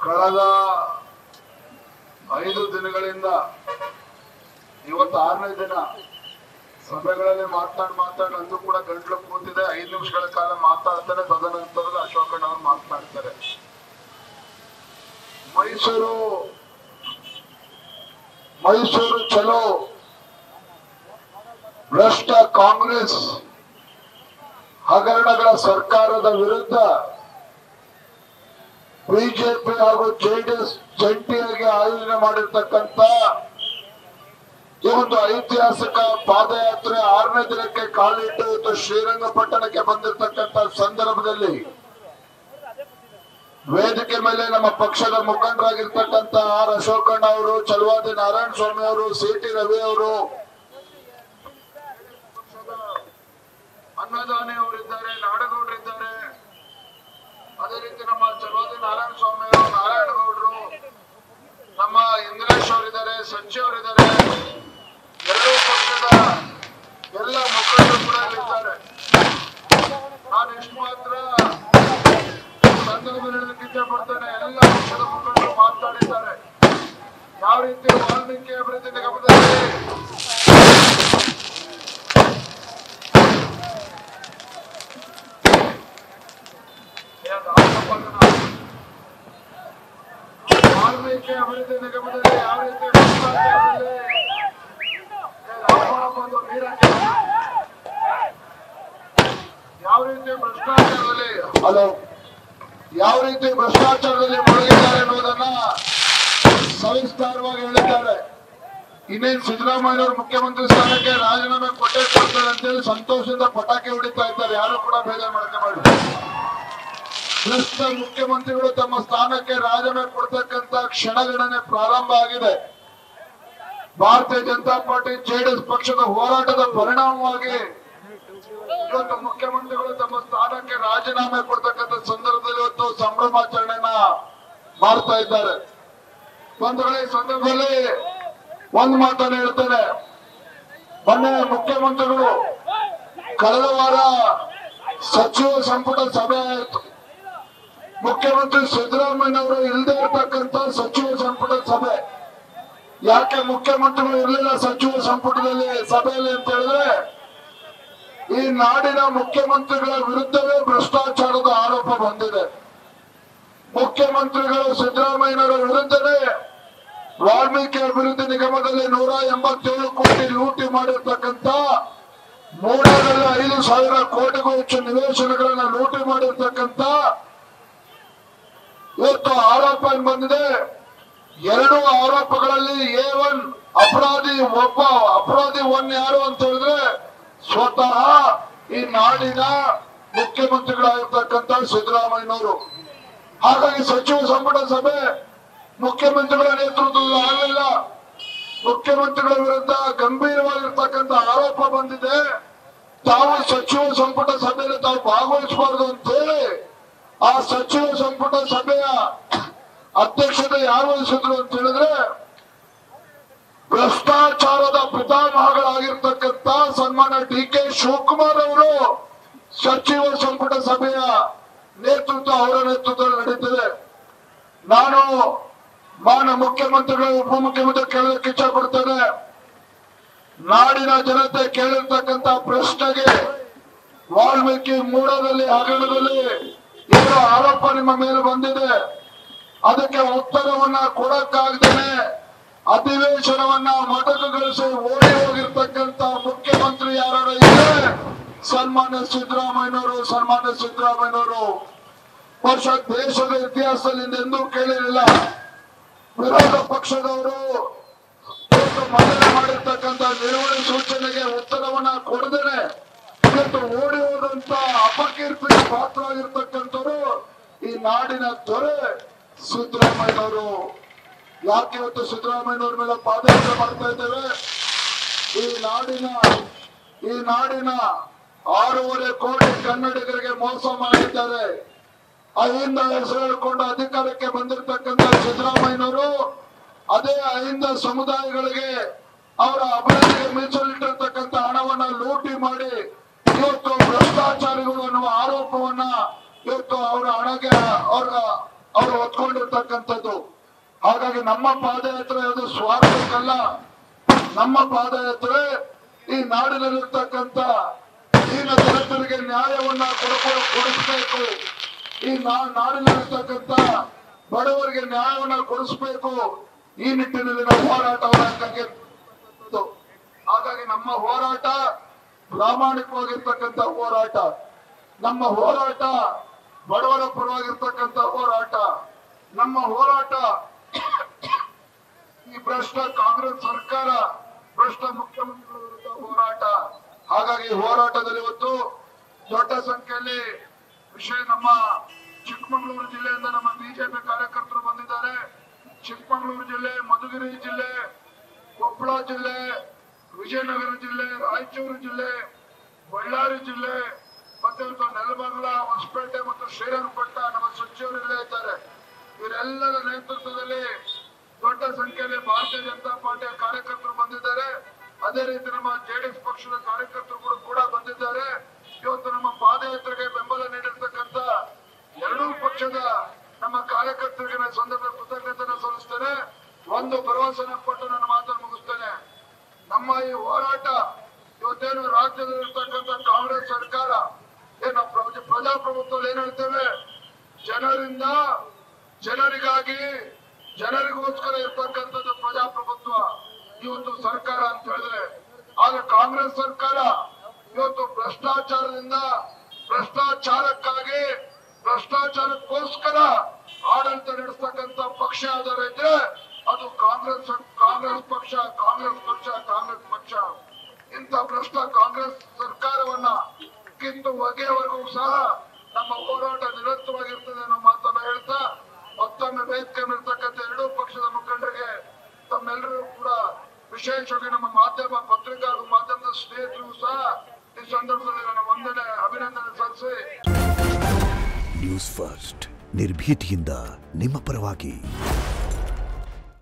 ಕಳೆದ 5 ದಿನಗಳಿಂದ ಇವತ್ತು 6ನೇ ದಿನ ಸಭೆಗಳಲ್ಲಿ ಮಾತಾಡಿ ಅಂದು ಕೂಡ ಗಂಟ್ಲು ಕೂತಿದೆ. 5 ನಿಮಿಷಗಳ ಕಾಲ ಮಾತಾಡ್ತಾರೆ, ತದನಂತರದಲ್ಲಿ ಅಶೋಕಣ್ಣ ಅವರು ಮಾತನಾಡ್ತಾರೆ. ಮೈಸೂರು ಚಲೋ ಭ್ರಷ್ಟ ಕಾಂಗ್ರೆಸ್ ಹಗರಣಗಳ ಸರ್ಕಾರದ ವಿರುದ್ಧ ಬಿಜೆಪಿ ಹಾಗೂ ಜೆಡಿಎಸ್ ಜಂಟಿಯಾಗಿ ಆಯೋಜನೆ ಮಾಡಿರ್ತಕ್ಕಂಥ ಈ ಒಂದು ಐತಿಹಾಸಿಕ ಪಾದಯಾತ್ರೆ 6ನೇ ದಿನಕ್ಕೆ ಕಾಲಿಟ್ಟು ಇವತ್ತು ಶ್ರೀರಂಗಪಟ್ಟಣಕ್ಕೆ ಬಂದಿರತಕ್ಕಂಥ ಸಂದರ್ಭದಲ್ಲಿ ವೇದಿಕೆ ಮೇಲೆ ನಮ್ಮ ಪಕ್ಷದ ಮುಖಂಡರಾಗಿರ್ತಕ್ಕಂಥ ಆರ್ ಅಶೋಕಣ್ಣ ಅವರು, ಚಲವಾದಿ ನಾರಾಯಣ ಸ್ವಾಮಿ ಅವರು, ಸಿ.ಟಿ. ರವಿ ಅವರು, ಅನ್ನದಾನಿ ಅವರಿದ್ದಾರೆ, ನಾಡಗೌಡರಿದ್ದಾರೆ, ಅದೇ ರೀತಿ ನಮ್ಮ ಚಲವಾದಿ ನಾರಾಯಣ ಸ್ವಾಮಿ ಅವರು, ನಾರಾಯಣಗೌಡರು, ನಮ್ಮ ಇಂದ್ರೇಶ್ ಅವರಿದ್ದಾರೆ, ಸಂಜಯ್ ಅವರಿದ್ದಾರೆ, ಎರಡೂ ಪಕ್ಷದ ಎಲ್ಲ ಮುಖಂಡರು ಕೂಡ ಇಲ್ಲಿದ್ದಾರೆ. ನಾನು ಇಷ್ಟು ಮಾತ್ರ ಸಂದರ್ಭದಲ್ಲಿ ಹೇಳಲಿಕ್ಕೆ ಇಷ್ಟಪಡ್ತೇನೆ. ಎಲ್ಲ ಪಕ್ಷದ ಮುಖಂಡರು ಮಾತನಾಡಿದ್ದಾರೆ. ಯಾವ ರೀತಿ ವಾಲ್ಮೀಕಿ ಅಭಿವೃದ್ಧಿ ನಿಗಮದಲ್ಲಿ ಯಾವ ರೀತಿ ಭ್ರಷ್ಟಾಚಾರದಲ್ಲಿ ಮುಳುಗಿದ್ದಾರೆ ಅನ್ನೋದನ್ನ ಸವಿಸ್ತಾರವಾಗಿ ಹೇಳಿದ್ದಾರೆ. ಇನ್ನೇನು ಸಿದ್ದರಾಮಯ್ಯವರು ಮುಖ್ಯಮಂತ್ರಿ ಸ್ಥಾನಕ್ಕೆ ರಾಜೀನಾಮೆ ಕೊಟ್ಟೆ ಕೊಡ್ತಾರೆ ಅಂತೇಳಿ ಸಂತೋಷದಿಂದ ಪಟಾಕಿ ಹೊಡಿತಾ ಇದ್ದಾರೆ. ಯಾರು ಕೂಡ ಬೇಜಾರು ಮಾಡ್ಕೋಬೇಡಿ. ಭ್ರಷ್ಟ ಮುಖ್ಯಮಂತ್ರಿಗಳು ತಮ್ಮ ಸ್ಥಾನಕ್ಕೆ ರಾಜೀನಾಮೆ ಕೊಡ್ತಕ್ಕಂತ ಕ್ಷಣಗಣನೆ ಪ್ರಾರಂಭ ಆಗಿದೆ. ಭಾರತೀಯ ಜನತಾ ಪಾರ್ಟಿ ಜೆಡಿಎಸ್ ಪಕ್ಷದ ಹೋರಾಟದ ಪರಿಣಾಮವಾಗಿ ಇವತ್ತು ಮುಖ್ಯಮಂತ್ರಿಗಳು ತಮ್ಮ ಸ್ಥಾನಕ್ಕೆ ರಾಜೀನಾಮೆ ಕೊಡ್ತಕ್ಕಂಥ ಸಂದರ್ಭದಲ್ಲಿ ಇವತ್ತು ಸಂಭ್ರಮಾಚರಣೆಯನ್ನ ಮಾಡ್ತಾ ಇದ್ದಾರೆ. ಬಂಧುಗಳೇ, ಈ ಸಂದರ್ಭದಲ್ಲಿ ಒಂದು ಮಾತನ್ನು ಹೇಳ್ತೇನೆ. ಮೊನ್ನೆ ಮುಖ್ಯಮಂತ್ರಿಗಳು ಕಳೆದ ವಾರ ಸಚಿವ ಸಂಪುಟ ಸಭೆ ಆಯಿತು. ಮುಖ್ಯಮಂತ್ರಿ ಸಿದ್ದರಾಮಯ್ಯನವರು ಇಲ್ಲದೆ ಇರತಕ್ಕಂತ ಸಚಿವ ಸಂಪುಟ ಸಭೆ. ಯಾಕೆ ಮುಖ್ಯಮಂತ್ರಿಗಳು ಇರಲಿಲ್ಲ ಸಚಿವ ಸಂಪುಟದಲ್ಲಿ ಸಭೆಯಲ್ಲಿ ಅಂತ ಹೇಳಿದ್ರೆ, ಈ ನಾಡಿನ ಮುಖ್ಯಮಂತ್ರಿಗಳ ವಿರುದ್ಧವೇ ಭ್ರಷ್ಟಾಚಾರದ ಆರೋಪ ಬಂದಿದೆ. ಮುಖ್ಯಮಂತ್ರಿಗಳು ಸಿದ್ದರಾಮಯ್ಯನವರ ವಿರುದ್ಧವೇ ವಾಲ್ಮೀಕಿ ಅಭಿವೃದ್ಧಿ ನಿಗಮದಲ್ಲಿ 187 ಕೋಟಿ ಲೂಟಿ ಮಾಡಿರ್ತಕ್ಕಂಥ, ಮೂಡಾದಲ್ಲಿ 5,000 ಕೋಟಿಗೂ ಹೆಚ್ಚು ನಿವೇಶನಗಳನ್ನ ಲೂಟಿ ಮಾಡಿರ್ತಕ್ಕಂಥ ಇವತ್ತು ಆರೋಪ ಬಂದಿದೆ. 2 ಆರೋಪಗಳಲ್ಲಿ A1 ಅಪರಾಧಿ, ಒಬ್ಬ ಅಪರಾಧಿ 1 ಯಾರು ಅಂತ ಹೇಳಿದ್ರೆ ಸ್ವತಃ ಈ ನಾಡಿನ ಮುಖ್ಯಮಂತ್ರಿಗಳಾಗಿರ್ತಕ್ಕಂಥ ಸಿದ್ದರಾಮಯ್ಯನವರು. ಹಾಗಾಗಿ ಸಚಿವ ಸಂಪುಟ ಸಭೆ ಮುಖ್ಯಮಂತ್ರಿಗಳ ನೇತೃತ್ವದಲ್ಲಿ ಆಗಲಿಲ್ಲ. ಮುಖ್ಯಮಂತ್ರಿಗಳ ವಿರುದ್ಧ ಗಂಭೀರವಾಗಿರ್ತಕ್ಕಂಥ ಆರೋಪ ಬಂದಿದೆ. ತಾವು ಸಚಿವ ಸಂಪುಟ ಸಭೆಯಲ್ಲಿ ತಾವು ಭಾಗವಹಿಸಬಾರದು ಅಂತೇಳಿ ಆ ಸಚಿವ ಸಂಪುಟ ಸಭೆಯ ಅಧ್ಯಕ್ಷತೆ ಯಾರು ವಹಿಸಿದ್ರು ಅಂತ ಹೇಳಿದ್ರೆ, ಭ್ರಷ್ಟಾಚಾರದ ಪಿತಾಮಹಗಳಾಗಿರ್ತಕ್ಕಂಥ ಸನ್ಮಾನ್ಯ ಡಿ.ಕೆ. ಶಿವಕುಮಾರ್ ಅವರು ಸಚಿವ ಸಂಪುಟ ಸಭೆಯ ನೇತೃತ್ವ ಅವರ ನೇತೃತ್ವದಲ್ಲಿ ನಡೀತಿದೆ. ನಾನು ಮಾನ್ಯ ಮುಖ್ಯಮಂತ್ರಿಗಳು, ಉಪಮುಖ್ಯಮಂತ್ರಿ ಕೇಳಲಿಕ್ಕೆ ಇಚ್ಛೆ ಪಡ್ತೇನೆ. ನಾಡಿನ ಜನತೆ ಕೇಳಿರ್ತಕ್ಕಂಥ ಪ್ರಶ್ನೆಗೆ ವಾಲ್ಮೀಕಿ ಮೂಡಾದಲ್ಲಿ ಹಗರಣದಲ್ಲಿ ಏನು ಆರೋಪ ನಿಮ್ಮ ಮೇಲೆ ಬಂದಿದೆ, ಅದಕ್ಕೆ ಉತ್ತರವನ್ನ ಕೊಡಕ್ಕಾಗದೇನೆ ಅಧಿವೇಶನವನ್ನ ಮೊಟಕುಗೊಳಿಸಿ ಓಡಿ ಹೋಗಿರ್ತಕ್ಕಂಥ ಮುಖ್ಯಮಂತ್ರಿ ಯಾರು ಇದ್ರೆ ಸನ್ಮಾನ್ಯ ಸಿದ್ದರಾಮಯ್ಯನವರು. ವರ್ಷ ದೇಶದ ಇತಿಹಾಸದಲ್ಲಿ ಎಂದೂ ಕೇಳಿರಲಿಲ್ಲ. ವಿರೋಧ ಪಕ್ಷದವರು ಮೊದಲೇ ಮಾಡಿರ್ತಕ್ಕಂಥ ನಿಲುವಳಿ ಸೂಚನೆಗೆ ಉತ್ತರವನ್ನ ಕೊಡದೇನೆ ಇವತ್ತು ಓಡಿ ಹೋದಂತ ಅಪಕೀರ್ತಿಗೆ ಪಾತ್ರವಾಗಿರ್ತಕ್ಕಂಥವ್ರು ಈ ನಾಡಿನ ದೊರೆ ಸಿದ್ದರಾಮಯ್ಯನವರು. ಯಾಕೆ ಇವತ್ತು ಸಿದ್ದರಾಮಯ್ಯನವ್ರ ಮೇಲೆ ಪಾದಯಾತ್ರೆ ಮಾಡ್ತಾ ಇದ್ದೇವೆ? ಈ ನಾಡಿನ 6.5 ಕೋಟಿ ಕನ್ನಡಿಗರಿಗೆ ಮೋಸ ಮಾಡಿದ್ದಾರೆ. ಅಹಿಂದ ಹೆಸರು ಹೇಳಿಕೊಂಡು ಅಧಿಕಾರಕ್ಕೆ ಬಂದಿರತಕ್ಕಂಥ ಸಿದ್ದರಾಮಯ್ಯನವರು ಅದೇ ಅಹಿಂದ ಸಮುದಾಯಗಳಿಗೆ ಅವರ ಅಭಿವೃದ್ಧಿಗೆ ಮೀಸಲಿಟ್ಟಿರ್ತಕ್ಕಂಥ ಹಣವನ್ನ ಲೂಟಿ ಮಾಡಿ ಇವತ್ತು ಭ್ರಷ್ಟಾಚಾರಿಗಳು ಅನ್ನುವ ಆರೋಪವನ್ನ ಇವತ್ತು ಅವರ ಹಣಗೆ ಅವರು ಹೊತ್ಕೊಂಡಿರ್ತಕ್ಕಂಥದ್ದು. ಹಾಗಾಗಿ ನಮ್ಮ ಪಾದಯಾತ್ರೆ ಅದು ಸ್ವಾರ್ಥಕ್ಕಲ್ಲ. ನಮ್ಮ ಪಾದಯಾತ್ರೆ ಈ ನಾಡಿನಲ್ಲಿರ್ತಕ್ಕಂಥ ದೀನ ದಲಿತರಿಗೆ ನ್ಯಾಯವನ್ನ ಕೊಡಿಸ್ಬೇಕು. ಈ ನಾಡಿನಲ್ಲಿರ್ತಕ್ಕಂಥ ಬಡವರಿಗೆ ನ್ಯಾಯವನ್ನ ಕೊಡಿಸ್ಬೇಕು. ಈ ನಿಟ್ಟಿನಲ್ಲಿ ನಾವು ಹೋರಾಟವನ್ನು. ಹಾಗಾಗಿ ನಮ್ಮ ಹೋರಾಟ ಪ್ರಾಮಾಣಿಕವಾಗಿರ್ತಕ್ಕಂಥ ಹೋರಾಟ. ನಮ್ಮ ಹೋರಾಟ ಬಡವರ ಪರವಾಗಿರ್ತಕ್ಕಂಥ ಹೋರಾಟ. ನಮ್ಮ ಹೋರಾಟ ಈ ಭ್ರಷ್ಟ ಕಾಂಗ್ರೆಸ್ ಸರ್ಕಾರ, ಭ್ರಷ್ಟ ಮುಖ್ಯಮಂತ್ರಿಗಳ ವಿರುದ್ಧ ಹೋರಾಟ. ಹಾಗಾಗಿ ಹೋರಾಟದಲ್ಲಿ ಇವತ್ತು ದೊಡ್ಡ ಸಂಖ್ಯೆಯಲ್ಲಿ ನಮ್ಮ ಚಿಕ್ಕಮಗಳೂರು ಜಿಲ್ಲೆಯಿಂದ ನಮ್ಮ ಬಿಜೆಪಿ ಕಾರ್ಯಕರ್ತರು ಬಂದಿದ್ದಾರೆ. ಚಿಕ್ಕಮಗಳೂರು ಜಿಲ್ಲೆ, ಮಧುಗಿರಿ ಜಿಲ್ಲೆ, ಕೊಪ್ಪಳ ಜಿಲ್ಲೆ, ವಿಜಯನಗರ ಜಿಲ್ಲೆ, ರಾಯಚೂರು ಜಿಲ್ಲೆ, ಬಳ್ಳಾರಿ ಜಿಲ್ಲೆ ಮತ್ತೆ ನೆಲಮಂಗಲ, ಹೊಸಪೇಟೆ ಮತ್ತು ಶ್ರೀರಂಗಪಟ್ಟಣ ನಮ್ಮ ಸಚಿವರು ಇಲ್ಲೇ ಇದ್ದಾರೆ. ಇವರೆಲ್ಲರ ನೇತೃತ್ವದಲ್ಲಿ ದೊಡ್ಡ ಸಂಖ್ಯೆಯಲ್ಲಿ ಭಾರತೀಯ ಜನತಾ ಪಾರ್ಟಿಯ ಕಾರ್ಯಕರ್ತರು ಬಂದಿದ್ದಾರೆ. ಅದೇ ರೀತಿ ನಮ್ಮ ಜೆಡಿಎಸ್ ಪಕ್ಷದ ಕಾರ್ಯಕರ್ತರು ಕೂಡ ಬಂದಿದ್ದಾರೆ. ಇವತ್ತು ನಮ್ಮ ಪಾದಯಾತ್ರೆಗೆ ಬೆಂಬಲ ನೀಡಿರ್ತಕ್ಕಂಥ ಎರಡೂ ಪಕ್ಷದ ನಮ್ಮ ಕಾರ್ಯಕರ್ತರಿಗೆ ನಾನು ಸಂದರ್ಭ ಕೃತಜ್ಞತೆ ಸಲ್ಲಿಸ್ತೇನೆ. ಒಂದು ಭರವಸೆನ ಕೊಟ್ಟು ನನ್ನ ಮಾತನ್ನು ಮುಗಿಸ್ತೇನೆ. ನಮ್ಮ ಈ ಹೋರಾಟ ಇವತ್ತೇನು ರಾಜ್ಯದಲ್ಲಿರ್ತಕ್ಕಂಥ ಕಾಂಗ್ರೆಸ್ ಸರ್ಕಾರ ಏನು ಪ್ರಜಾಪ್ರಭುತ್ವ ಏನ್ ಹೇಳ್ತೇವೆ, ಜನರಿಂದ ಜನರಿಗಾಗಿ ಜನರಿಗೋಸ್ಕರ ಇರ್ತಕ್ಕಂಥದ್ದು ಪ್ರಜಾಪ್ರಭುತ್ವ. ಇವತ್ತು ಸರ್ಕಾರ ಅಂತ ಹೇಳಿದ್ರೆ ಆದ್ರೆ ಕಾಂಗ್ರೆಸ್ ಸರ್ಕಾರ ಇವತ್ತು ಭ್ರಷ್ಟಾಚಾರದಿಂದ, ಭ್ರಷ್ಟಾಚಾರಕ್ಕಾಗಿ, ಭ್ರಷ್ಟಾಚಾರಕ್ಕೋಸ್ಕರ ಆಡಳಿತ ನಡೆಸ್ತಕ್ಕಂಥ ಪಕ್ಷ ಯಾವ್ದಾರ ಇದ್ರೆ ಅದು ಕಾಂಗ್ರೆಸ್ ಪಕ್ಷ. ಇಂಥ ಭ್ರಷ್ಟ ಕಾಂಗ್ರೆಸ್ ಸರ್ಕಾರವನ್ನ ಕಿತ್ತು ಒಗೆಯವರೆಗೂ ಸಹ ನಮ್ಮ ಹೋರಾಟ ನಿರಂತರವಾಗಿರ್ತದೆ ಅನ್ನೋ ಮಾತನ್ನ ಹೇಳ್ತಾ, ಮತ್ತೊಮ್ಮೆ ವೇದಿಕೆ ಇರ್ತಕ್ಕಂಥ ಎರಡೂ ಪಕ್ಷದ ಮುಖಂಡರಿಗೆ ತಮ್ಮೆಲ್ಲರೂ ಕೂಡ ವಿಶೇಷವಾಗಿ ನಮ್ಮ ಪತ್ರಿಕಾ ಮಾಧ್ಯಮದ ಸ್ನೇಹಿತರಿಗೂ ಸಹ ಈ ಸಂದರ್ಭದಲ್ಲಿ ನನ್ನ ವಂದನೆ, ಅಭಿನಂದನೆ ಸಲ್ಲಿಸಿ. ನ್ಯೂಸ್ ಫಸ್ಟ್ ನಿರ್ಭೀತಿಯಿಂದ ನಿಮ್ಮ ಪರವಾಗಿ.